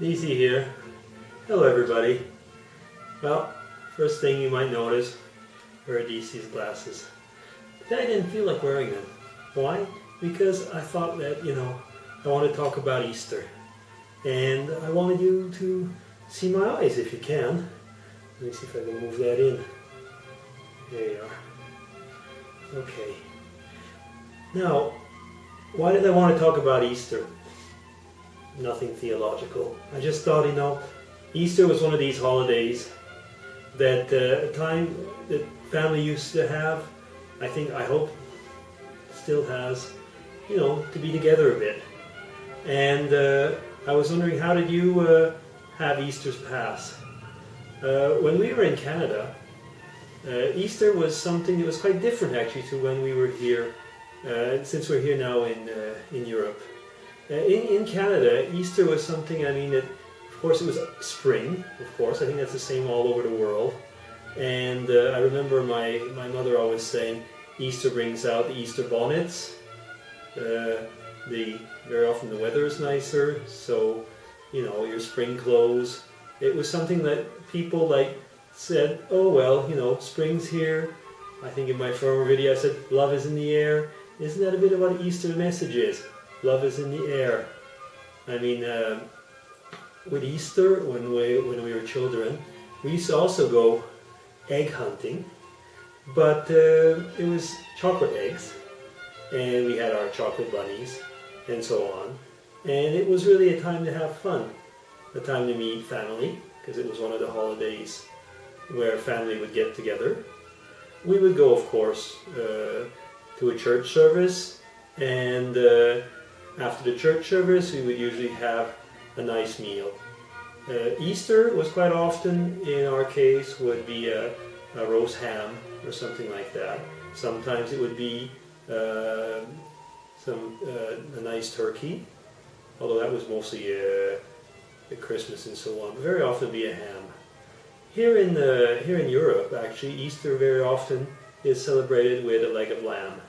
DC here. Hello everybody. Well, first thing you might notice are DC's glasses. I didn't feel like wearing them. Why? Because I thought that, I want to talk about Easter. And I wanted you to see my eyes if you can. Let me see if I can move that in. There you are. Okay. Now, why did I want to talk about Easter? Nothing theological. I just thought, Easter was one of these holidays that time that family used to have, I hope still has, to be together a bit. And I was wondering, how did you have Easter's pass? When we were in Canada, Easter was something that was quite different actually to when we were here, since we're here now in Europe. In Canada, Easter was something, that, of course, it was spring, of course. I think that's the same all over the world. And I remember my mother always saying, Easter brings out the Easter bonnets. Very often the weather is nicer, so, your spring clothes. It was something that people said, oh well, spring's here. I think in my former video I said, love is in the air. Isn't that a bit of what Easter message is? Love is in the air. With Easter, when we were children, we used to also go egg hunting, but it was chocolate eggs, and we had our chocolate bunnies, and so on. And it was really a time to have fun, a time to meet family, because it was one of the holidays where family would get together. We would go, of course, to a church service, and after the church service we would usually have a nice meal. Easter was quite often, in our case, would be a roast ham or something like that. Sometimes it would be a nice turkey, although that was mostly at Christmas and so on. But very often it'd be a ham. Here in Europe, actually, Easter very often is celebrated with a leg of lamb.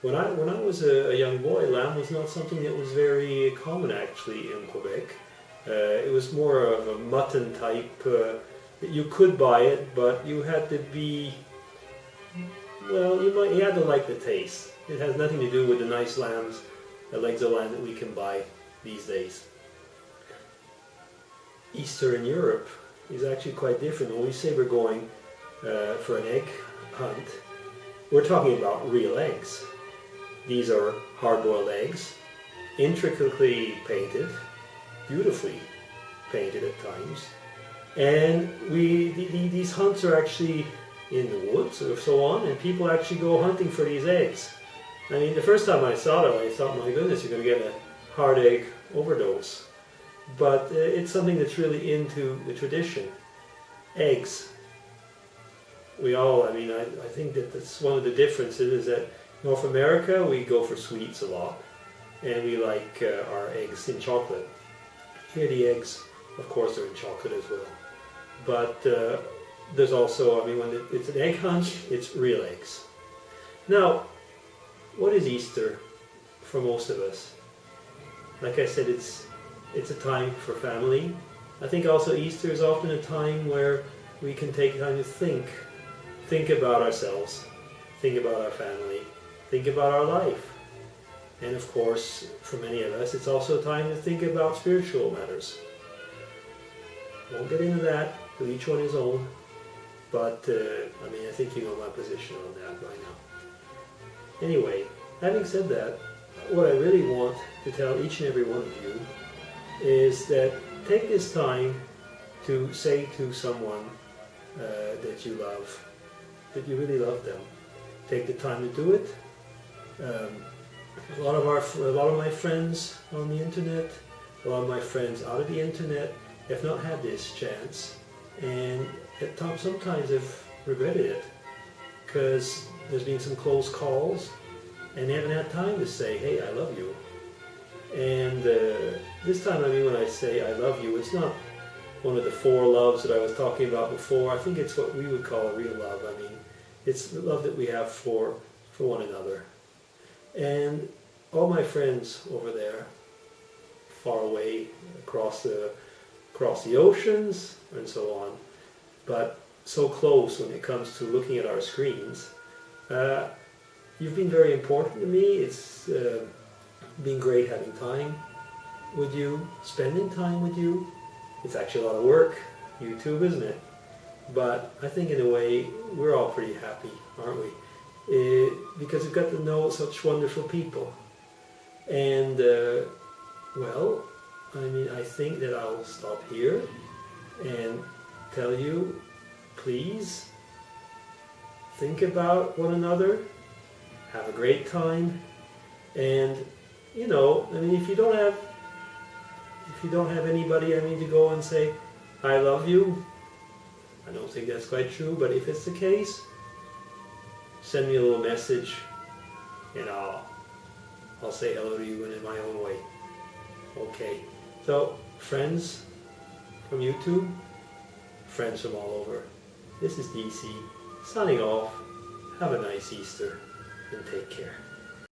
When I was a young boy, lamb was not something that was very common actually in Quebec. It was more of a mutton type. You could buy it, but you had to be, well, you had to like the taste. It has nothing to do with the nice lambs, the legs of lamb that we can buy these days. Easter in Europe is actually quite different. When we say we're going for an egg hunt, we're talking about real eggs. These are hard-boiled eggs, intricately painted, beautifully painted at times. And these hunts are actually in the woods or so on, and people actually go hunting for these eggs. The first time I saw them, I thought, my goodness, you're going to get a hard egg overdose. But it's something that's really into the tradition. Eggs. We all, I think that's one of the differences is that North America, we go for sweets a lot, and we like our eggs in chocolate. Here the eggs, of course, are in chocolate as well. But there's also, when it's an egg hunt, it's real eggs. Now, what is Easter for most of us? Like I said, it's a time for family. I think also Easter is often a time where we can take time to think about ourselves, think about our family, think about our life. And of course, for many of us, it's also time to think about spiritual matters. Won't get into that, to each one his own, but I think you know my position on that by now. Anyway, having said that, what I really want to tell each and every one of you is that take this time to say to someone that you love, that you really love them. Take the time to do it. A lot of my friends on the internet, a lot of my friends out of the internet have not had this chance, and at times sometimes have regretted it because there's been some close calls and they haven't had time to say, hey, I love you. And this time, when I say I love you, it's not one of the 4 loves that I was talking about before. I think it's what we would call a real love. It's the love that we have for one another. And all my friends over there, far away, across the across the oceans and so on, but so close when it comes to looking at our screens. You've been very important to me. It's been great having time with you, spending time with you. It's actually a lot of work, YouTube, isn't it? But I think in a way we're all pretty happy, aren't we? Because we've got to know such wonderful people. And well, I mean, I think that I'll stop here and tell you, please think about one another, have a great time, and you know, I mean, if you don't have anybody, I mean, to go and say, I love you, I don't think that's quite true, but if it's the case, send me a little message and I'll say hello to you in my own way. Okay, so friends from YouTube, friends from all over, this is DC signing off. Have a nice Easter and take care.